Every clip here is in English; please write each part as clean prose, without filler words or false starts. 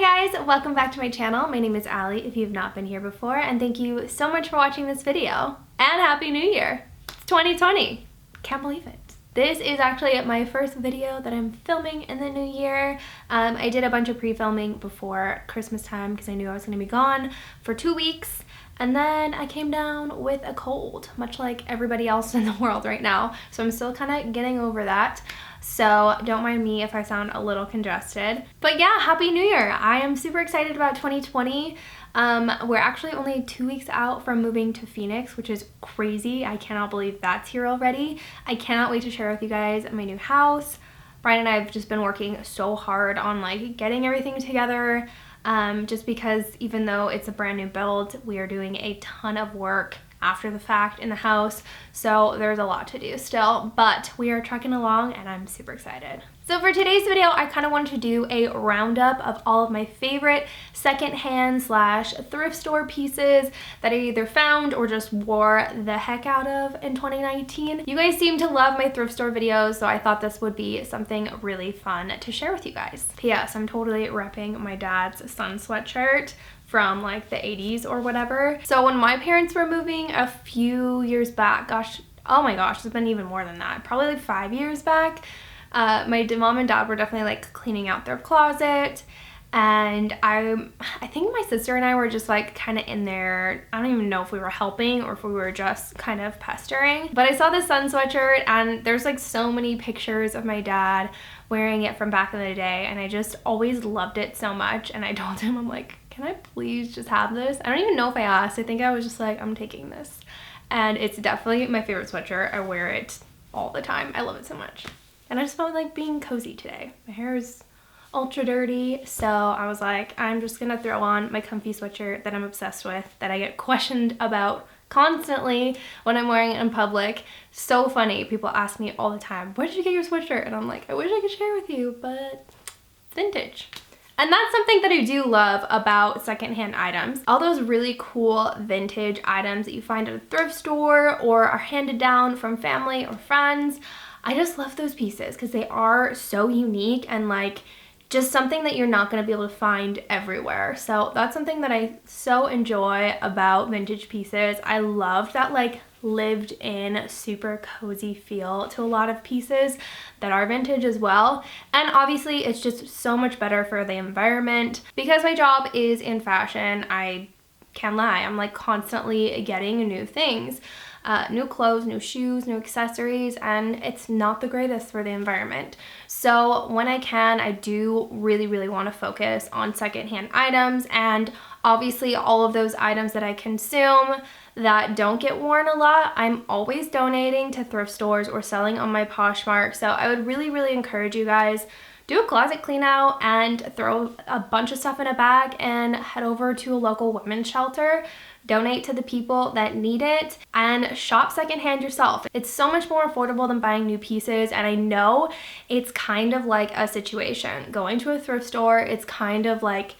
Hi guys, welcome back to my channel. My name is Allie if you've not been here before, and thank you so much for watching this video. And Happy New Year! It's 2020. Can't believe it. This is actually my first video that I'm filming in the new year. I did a bunch of pre-filming before Christmas time because I knew I was going to be gone for 2 weeks. And then I came down with a cold, much like everybody else in the world right now. So I'm still kind of getting over that. So don't mind me if I sound a little congested. But yeah, Happy New Year. I am super excited about 2020. We're actually only 2 weeks out from moving to Phoenix, which is crazy. I cannot believe that's here already. I cannot wait to share with you guys my new house. Brian and I have just been working so hard on like getting everything together. Just because even though it's a brand new build, we are doing a ton of work after the fact in the house, so there's a lot to do still, but we are trucking along and I'm super excited. So for today's video, I kind of wanted to do a roundup of all of my favorite secondhand slash thrift store pieces that I either found or just wore the heck out of in 2019. You guys seem to love my thrift store videos, so I thought this would be something really fun to share with you guys. P.S. I'm totally repping my dad's sun sweatshirt from like the 80s or whatever. So when my parents were moving a few years back, gosh, oh my gosh, it's been even more than that, probably like 5 years back, my mom and dad were definitely like cleaning out their closet, and I think my sister and I were just like kind of in there. I don't even know if we were helping or if we were just kind of pestering, but I saw this sun sweatshirt and there's like so many pictures of my dad wearing it from back in the day, and I just always loved it so much. And I told him, I'm like, can I please just have this? I don't even know if I asked. I think I was just like, I'm taking this. And it's definitely my favorite sweatshirt. I wear it all the time. I love it so much. And I just felt like being cozy today. My hair is ultra dirty, so I was like, I'm just gonna throw on my comfy sweatshirt that I'm obsessed with, that I get questioned about constantly when I'm wearing it in public. So funny. People ask me all the time, where did you get your sweatshirt? And I'm like, I wish I could share with you, but it's vintage. And that's something that I do love about secondhand items. All those really cool vintage items that you find at a thrift store or are handed down from family or friends. I just love those pieces because they are so unique and like just something that you're not going to be able to find everywhere. So that's something that I so enjoy about vintage pieces. I love that like lived in super cozy feel to a lot of pieces that are vintage as well. And obviously it's just so much better for the environment. Because my job is in fashion, I can't lie, I'm like constantly getting new things. New clothes, new shoes, new accessories, and it's not the greatest for the environment. So when I can, I do really want to focus on secondhand items, and obviously all of those items that I consume that don't get worn a lot, I'm always donating to thrift stores or selling on my Poshmark. So I would really encourage you guys, do a closet clean out and throw a bunch of stuff in a bag and head over to a local women's shelter. Donate to the people that need it and shop secondhand yourself. It's so much more affordable than buying new pieces, and I know it's kind of like a situation. Going to a thrift store, it's kind of like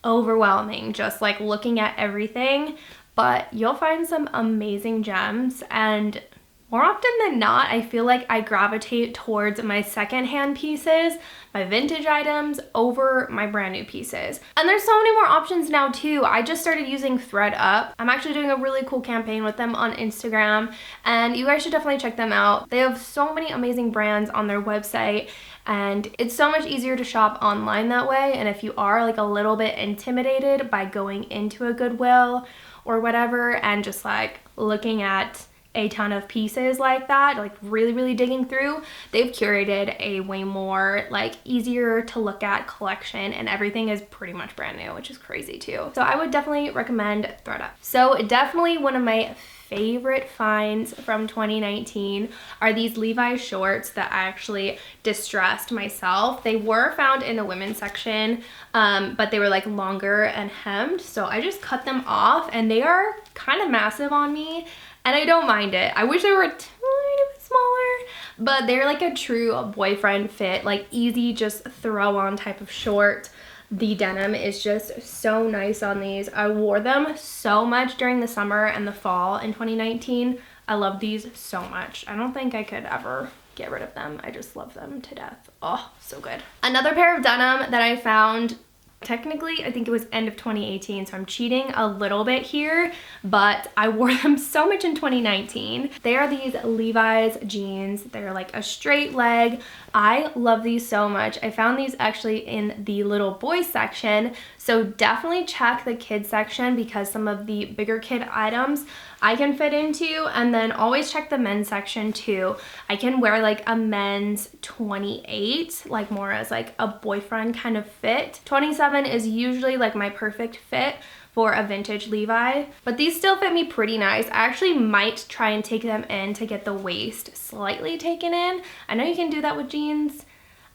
overwhelming just like looking at everything, but you'll find some amazing gems. And more often than not, I feel like I gravitate towards my secondhand pieces, my vintage items, over my brand new pieces. And there's so many more options now too. I just started using ThredUp. I'm actually doing a really cool campaign with them on Instagram, and you guys should definitely check them out. They have so many amazing brands on their website, and it's so much easier to shop online that way. And if you are like a little bit intimidated by going into a Goodwill or whatever and just like looking at a ton of pieces like that, like really digging through, they've curated a way more like easier to look at collection, and everything is pretty much brand new, which is crazy too. So I would definitely recommend ThredUp. So definitely one of my favorite finds from 2019 are these Levi shorts that I actually distressed myself. They were found in the women's section, but they were like longer and hemmed, so I just cut them off, and they are kind of massive on me. And I don't mind it. I wish they were a tiny bit smaller, but they're like a true boyfriend fit, like easy just throw on type of short. The denim is just so nice on these. I wore them so much during the summer and the fall in 2019. I love these so much. I don't think I could ever get rid of them. I just love them to death. Oh, so good. Another pair of denim that I found technically I think it was end of 2018, so I'm cheating a little bit here, but I wore them so much in 2019. They are these Levi's jeans. They're like a straight leg. I love these so much. I found these actually in the little boys section, so definitely check the kids section because some of the bigger kid items I can fit into, and then always check the men's section too. I can wear like a men's 28, like more as like a boyfriend kind of fit. 27 is usually like my perfect fit for a vintage Levi, but these still fit me pretty nice. I actually might try and take them in to get the waist slightly taken in. I know you can do that with jeans.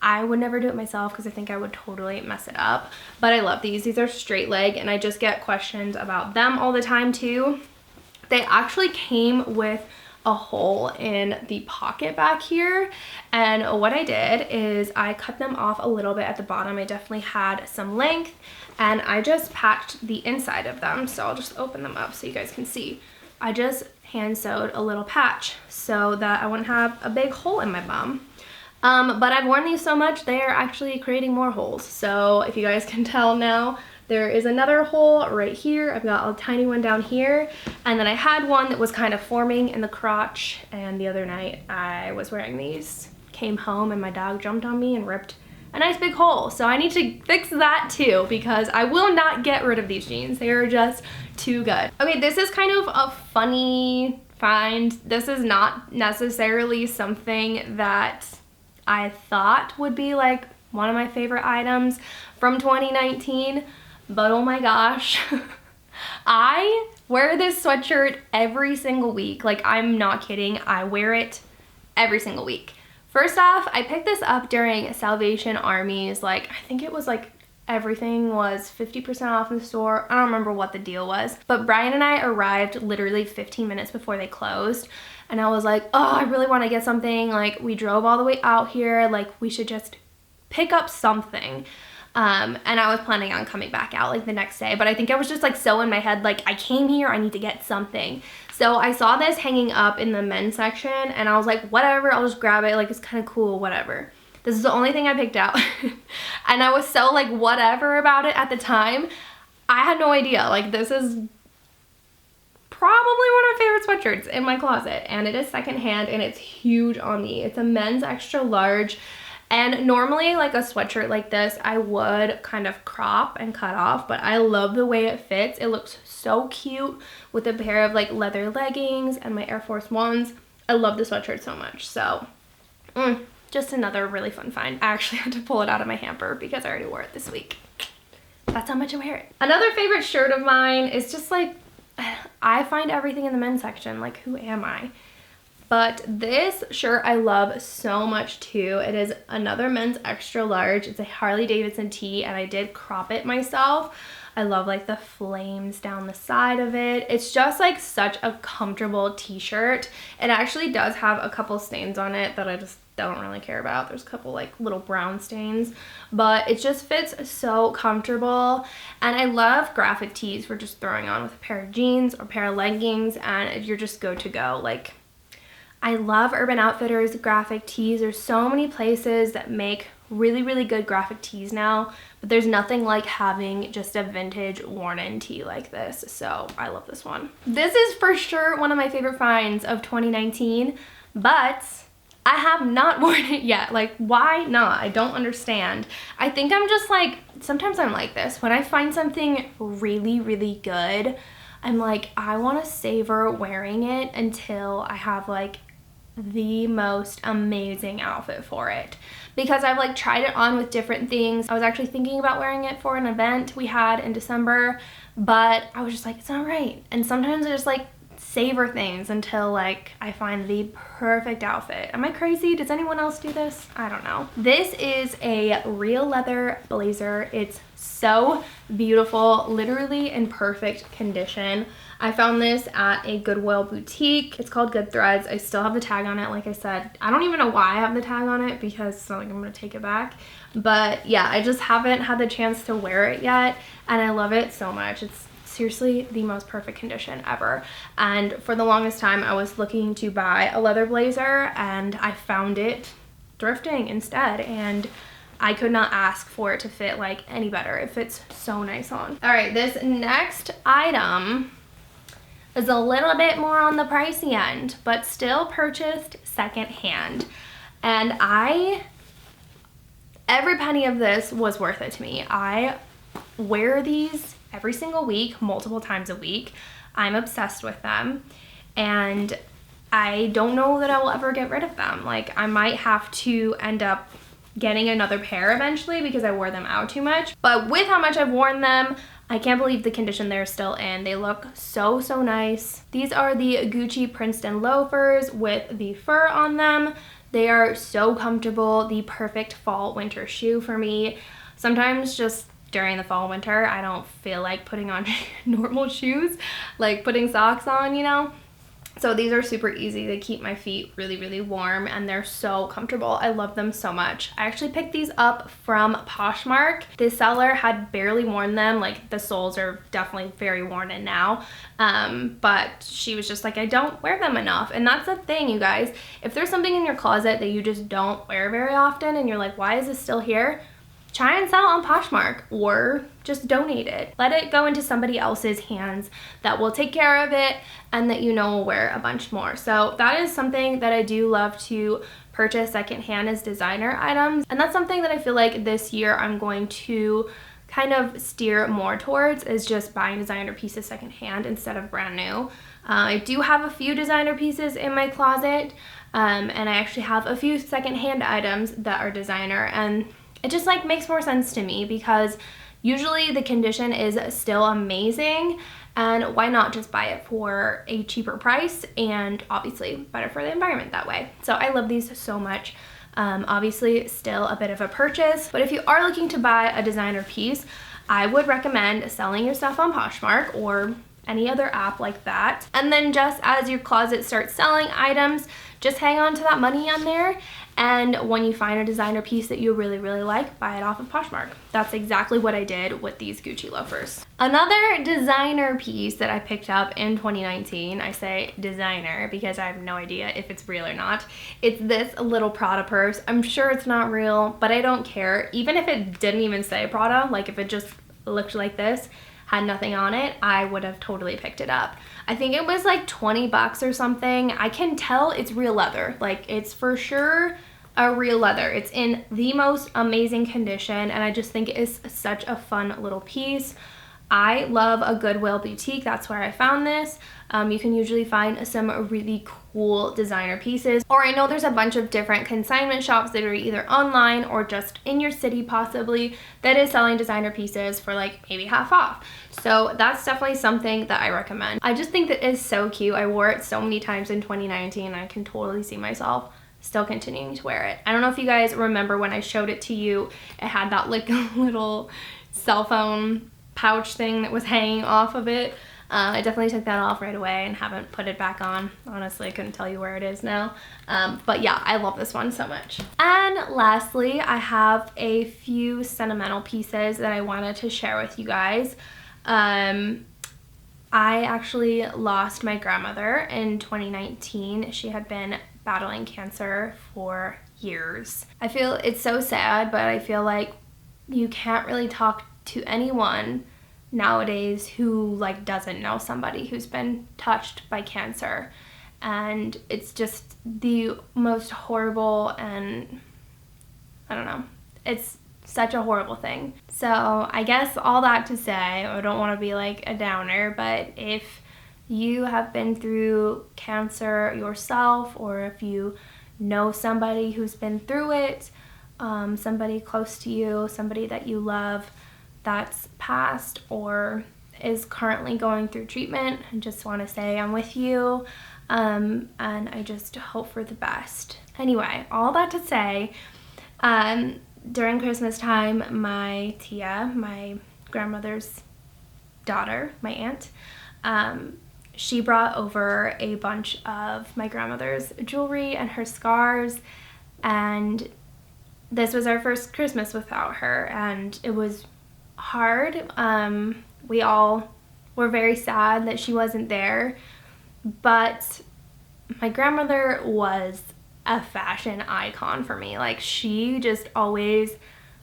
I would never do it myself because I think I would totally mess it up, but I love these. These are straight leg, and I just get questions about them all the time too. They actually came with a hole in the pocket back here, and what I did is I cut them off a little bit at the bottom. I definitely had some length, and I just patched the inside of them. So I'll just open them up so you guys can see. I just hand sewed a little patch so that I wouldn't have a big hole in my bum. But I've worn these so much, they are actually creating more holes. So if you guys can tell now, there is another hole right here. I've got a tiny one down here. And then I had one that was kind of forming in the crotch. And the other night I was wearing these, came home and my dog jumped on me and ripped a nice big hole. So I need to fix that too because I will not get rid of these jeans. They are just too good. Okay, this is kind of a funny find. This is not necessarily something that I thought would be like one of my favorite items from 2019. But oh my gosh, I wear this sweatshirt every single week. Like, I'm not kidding. I wear it every single week. First off, I picked this up during Salvation Army's, like, I think it was like everything was 50% off in the store. I don't remember what the deal was. But Brian and I arrived literally 15 minutes before they closed. And I was like, oh, I really want to get something. Like, we drove all the way out here. Like, we should just pick up something. And I was planning on coming back out like the next day, but I think I was just like so in my head, like I came here, I need to get something. So I saw this hanging up in the men's section and I was like, whatever, I'll just grab it. Like, it's kind of cool, whatever. This is the only thing I picked out. And I was so like whatever about it at the time. I had no idea. Like, this is probably one of my favorite sweatshirts in my closet, and it is secondhand and it's huge on me. It's a men's extra large. And normally, like a sweatshirt like this, I would kind of crop and cut off, but I love the way it fits. It looks so cute with a pair of like leather leggings and my Air Force Ones. I love the sweatshirt so much. So, just another really fun find. I actually had to pull it out of my hamper because I already wore it this week. That's how much I wear it. Another favorite shirt of mine is just like, I find everything in the men's section. Like, who am I? But this shirt I love so much too. It is another men's extra large. It's a Harley Davidson tee, and I did crop it myself. I love like the flames down the side of it. It's just like such a comfortable t-shirt. It actually does have a couple stains on it that I just don't really care about. There's a couple like little brown stains, but it just fits so comfortable. And I love graphic tees for just throwing on with a pair of jeans or a pair of leggings, and you're just good to go. Like, I love Urban Outfitters graphic tees. There's so many places that make really, really good graphic tees now, but there's nothing like having just a vintage worn-in tee like this. So I love this one. This is for sure one of my favorite finds of 2019, but I have not worn it yet. Like, why not? I don't understand. I think I'm just like, sometimes I'm like this. When I find something really, really good, I'm like, I want to savor wearing it until I have like the most amazing outfit for it, because I've like tried it on with different things. I was actually thinking about wearing it for an event we had in December, but I was just like, it's not right. And sometimes I just like savor things until like I find the perfect outfit. Am I crazy? Does anyone else do this? I don't know. This is a real leather blazer. It's so beautiful, literally in perfect condition. I found this at a Goodwill boutique. It's called Good Threads. I still have the tag on it, like I said. I don't even know why I have the tag on it because it's not like I'm gonna take it back. But yeah, I just haven't had the chance to wear it yet, and I love it so much. It's seriously the most perfect condition ever. And for the longest time, I was looking to buy a leather blazer, and I found it thrifting instead. And I could not ask for it to fit like any better. It fits so nice on. All right, this next item is a little bit more on the pricey end, but still purchased secondhand. And every penny of this was worth it to me. I wear these every single week, multiple times a week. I'm obsessed with them, and I don't know that I will ever get rid of them. Like, I might have to end up getting another pair eventually because I wore them out too much. But with how much I've worn them, I can't believe the condition they're still in. They look so, so nice. These are the Gucci Princeton loafers with the fur on them. They are so comfortable, the perfect fall winter shoe for me. Sometimes just during the fall winter, I don't feel like putting on normal shoes, like putting socks on, you know? So these are super easy. They keep my feet really, really warm, and they're so comfortable. I love them so much. I actually picked these up from Poshmark. This seller had barely worn them. Like, the soles are definitely very worn in now. But she was just like, I don't wear them enough. And that's the thing, you guys. If there's something in your closet that you just don't wear very often and you're like, why is this still here? Try and sell it on Poshmark, or just donate it. Let it go into somebody else's hands that will take care of it and that you know will wear a bunch more. So that is something that I do love to purchase secondhand, as designer items. And that's something that I feel like this year I'm going to kind of steer more towards, is just buying designer pieces secondhand instead of brand new. I do have a few designer pieces in my closet, and I actually have a few secondhand items that are designer, and it just like makes more sense to me because usually the condition is still amazing, and why not just buy it for a cheaper price, and obviously better for the environment that way. So I love these so much. Obviously still a bit of a purchase, but if you are looking to buy a designer piece, I would recommend selling your stuff on Poshmark or any other app like that. And then just as your closet starts selling items, just hang on to that money on there, and when you find a designer piece that you really, really like, buy it off of Poshmark. That's exactly what I did with these Gucci loafers. Another designer piece that I picked up in 2019, I say designer because I have no idea if it's real or not. It's this little Prada purse. I'm sure it's not real, but I don't care. Even if it didn't even say Prada, like if it just looked like this, had nothing on it, I would have totally picked it up. I think it was like 20 bucks or something. I can tell it's real leather. Like, it's for sure a real leather. It's in the most amazing condition, and I just think it is such a fun little piece. I love a Goodwill boutique. That's where I found this. You can usually find some really cool designer pieces, or I know there's a bunch of different consignment shops that are either online or just in your city possibly that is selling designer pieces for like maybe half off. So that's definitely something that I recommend. I just think that it's so cute. I wore it so many times in 2019, and I can totally see myself still continuing to wear it. I don't know if you guys remember when I showed it to you, it had that like little cell phone pouch thing that was hanging off of it. I definitely took that off right away and haven't put it back on. Honestly, I couldn't tell you where it is now. But yeah, I love this one so much. And lastly, I have a few sentimental pieces that I wanted to share with you guys. I actually lost my grandmother in 2019. She had been battling cancer for years. I feel it's so sad, but I feel like you can't really talk to anyone nowadays who like doesn't know somebody who's been touched by cancer, and it's just the most horrible, and I don't know, it's such a horrible thing. So I guess all that to say, I don't want to be like a downer, but if you have been through cancer yourself, or if you know somebody who's been through it, somebody close to you, somebody that you love that's passed or is currently going through treatment, I just want to say I'm with you, and I just hope for the best. Anyway, all that to say, during Christmas time, my tia, my grandmother's daughter, my aunt, she brought over a bunch of my grandmother's jewelry and her scarves, and this was our first Christmas without her, and it was hard. We all were very sad that she wasn't there, but my grandmother was a fashion icon for me. Like, she just always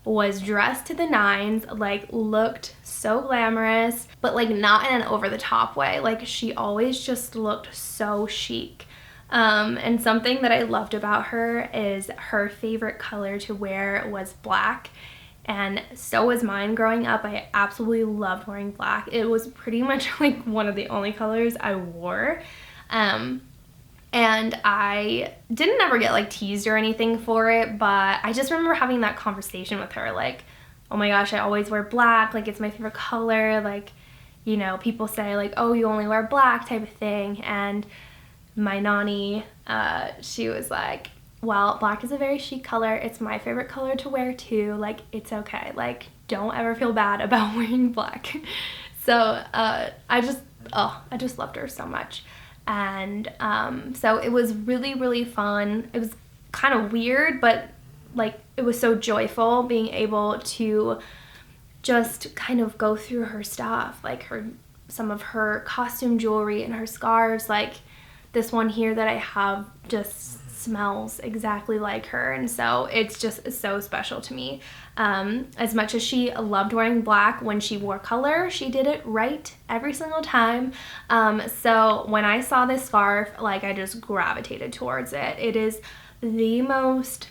was dressed to the nines, like looked so glamorous, but like not in an over the top way. Like she always just looked so chic. And something that I loved about her is her favorite color to wear was black. And so was mine growing up. I absolutely loved wearing black. It was pretty much like one of the only colors I wore. And I didn't ever get like teased or anything for it, but I just remember having that conversation with her, like, oh my gosh, I always wear black, like it's my favorite color, like, you know, people say like, oh, you only wear black type of thing. And my nanny, she was like, well, black is a very chic color. It's my favorite color to wear too. Like, it's okay. Like, don't ever feel bad about wearing black. So I just loved her so much. And so it was really, really fun. It was kind of weird, but like it was so joyful being able to just kind of go through her stuff, like some of her costume jewelry and her scarves. Like this one here that I have just smells exactly like her, and so it's just so special to me. As much as she loved wearing black, when she wore color, she did it right every single time. So when I saw this scarf, like I just gravitated towards it. It is the most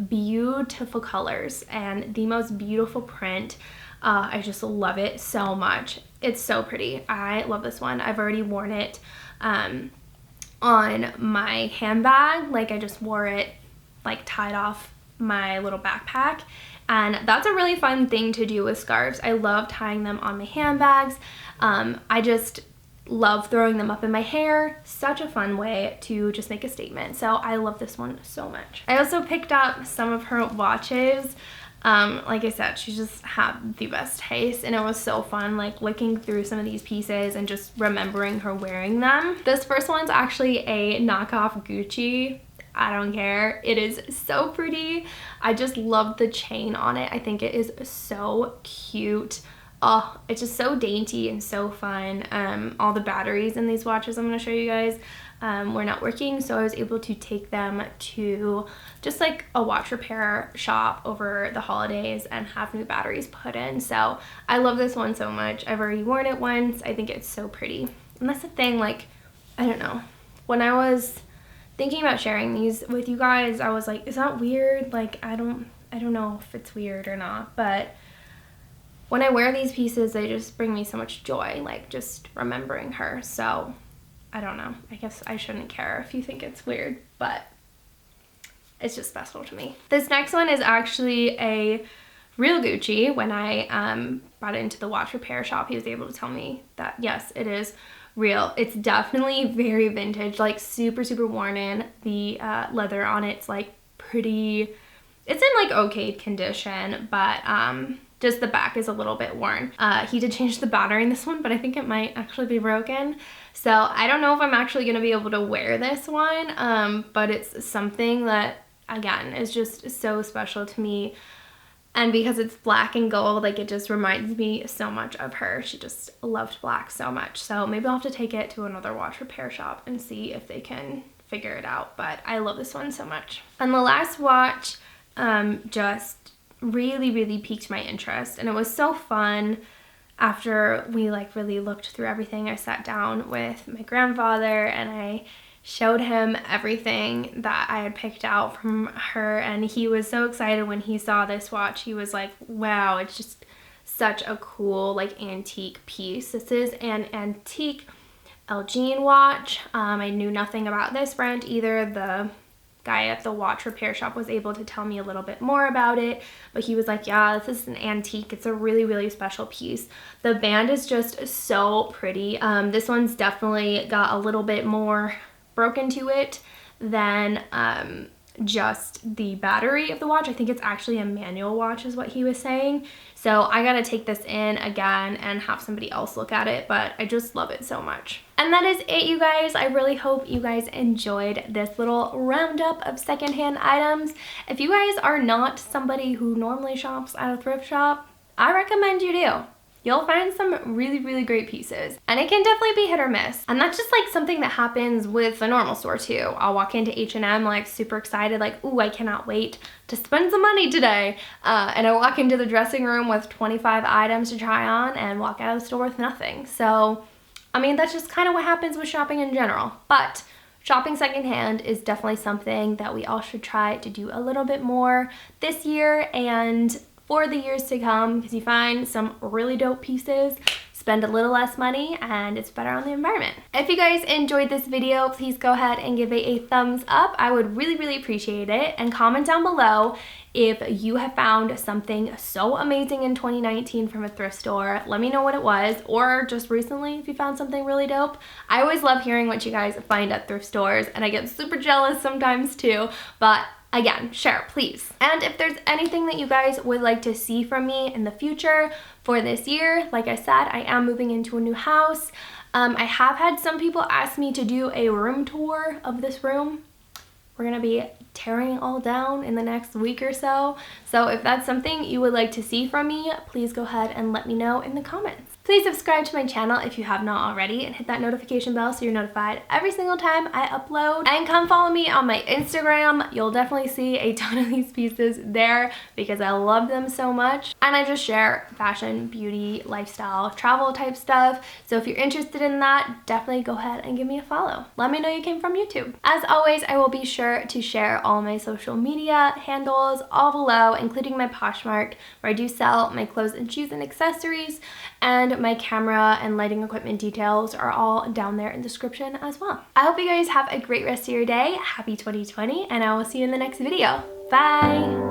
beautiful colors and the most beautiful print. I just love it so much. It's so pretty. I love this one. I've already worn it on my handbag. Like I just wore it like tied off my little backpack, and that's a really fun thing to do with scarves. I love tying them on my handbags. I just love throwing them up in my hair. Such a fun way to just make a statement. So I love this one so much. I also picked up some of her watches. Like I said, she just had the best taste, and it was so fun like looking through some of these pieces and just remembering her wearing them. This first one's actually a knockoff Gucci. I don't care. It is so pretty. I just love the chain on it. I think it is so cute. Oh, it's just so dainty and so fun. All the batteries in these watches I'm going to show you guys were not working, so I was able to take them to just like a watch repair shop over the holidays and have new batteries put in. So I love this one so much. I've already worn it once. I think it's so pretty. And that's the thing, like, I don't know. When I was thinking about sharing these with you guys, I was like, is that weird? Like, I don't know if it's weird or not, but when I wear these pieces, they just bring me so much joy, like just remembering her. So I don't know. I guess I shouldn't care if you think it's weird, but it's just special to me. This next one is actually a real Gucci. When I brought it into the watch repair shop, he was able to tell me that yes, it is real. It's definitely very vintage, like super, super worn in. The leather on it's like pretty, it's in like okay condition, but just the back is a little bit worn. He did change the battery in this one, but I think it might actually be broken. So I don't know if I'm actually gonna be able to wear this one, but it's something that, again, is just so special to me. And because it's black and gold, like it just reminds me so much of her. She just loved black so much. So maybe I'll have to take it to another watch repair shop and see if they can figure it out. But I love this one so much. And the last watch just really, really piqued my interest. And it was so fun. After we like really looked through everything, I sat down with my grandfather and I showed him everything that I had picked out from her, and he was so excited when he saw this watch. He was like, wow, it's just such a cool like antique piece. This is an antique Elgin watch. I knew nothing about this brand either. The guy at the watch repair shop was able to tell me a little bit more about it, but he was like, yeah, this is an antique. It's a really, really special piece. The band is just so pretty. This one's definitely got a little bit more broken to it than just the battery of the watch. I think it's actually a manual watch is what he was saying. So I gotta take this in again and have somebody else look at it, but I just love it so much. And that is it, you guys. I really hope you guys enjoyed this little roundup of secondhand items. If you guys are not somebody who normally shops at a thrift shop, I recommend you do. you'll find some really, really great pieces. And it can definitely be hit or miss. And that's just like something that happens with the normal store too. I'll walk into H&M like super excited, like, ooh, I cannot wait to spend some money today. And I walk into the dressing room with 25 items to try on and walk out of the store with nothing. So, I mean, that's just kind of what happens with shopping in general. But shopping secondhand is definitely something that we all should try to do a little bit more this year and for the years to come, because you find some really dope pieces, spend a little less money, and it's better on the environment. If you guys enjoyed this video, please go ahead and give it a thumbs up. I would really, really appreciate it. And comment down below if you have found something so amazing in 2019 from a thrift store. Let me know what it was, or just recently if you found something really dope. I always love hearing what you guys find at thrift stores, and I get super jealous sometimes too, but again, share, please. And if there's anything that you guys would like to see from me in the future for this year, like I said, I am moving into a new house. I have had some people ask me to do a room tour of this room. We're gonna be tearing it all down in the next week or so. So if that's something you would like to see from me, please go ahead and let me know in the comments. Please subscribe to my channel if you have not already and hit that notification bell so you're notified every single time I upload. And come follow me on my Instagram. You'll definitely see a ton of these pieces there because I love them so much. And I just share fashion, beauty, lifestyle, travel type stuff. So if you're interested in that, definitely go ahead and give me a follow. Let me know you came from YouTube. As always, I will be sure to share all my social media handles all below, including my Poshmark, where I do sell my clothes and shoes and accessories, and my camera and lighting equipment details are all down there in the description as well. I hope you guys have a great rest of your day. Happy 2020, and I will see you in the next video. Bye!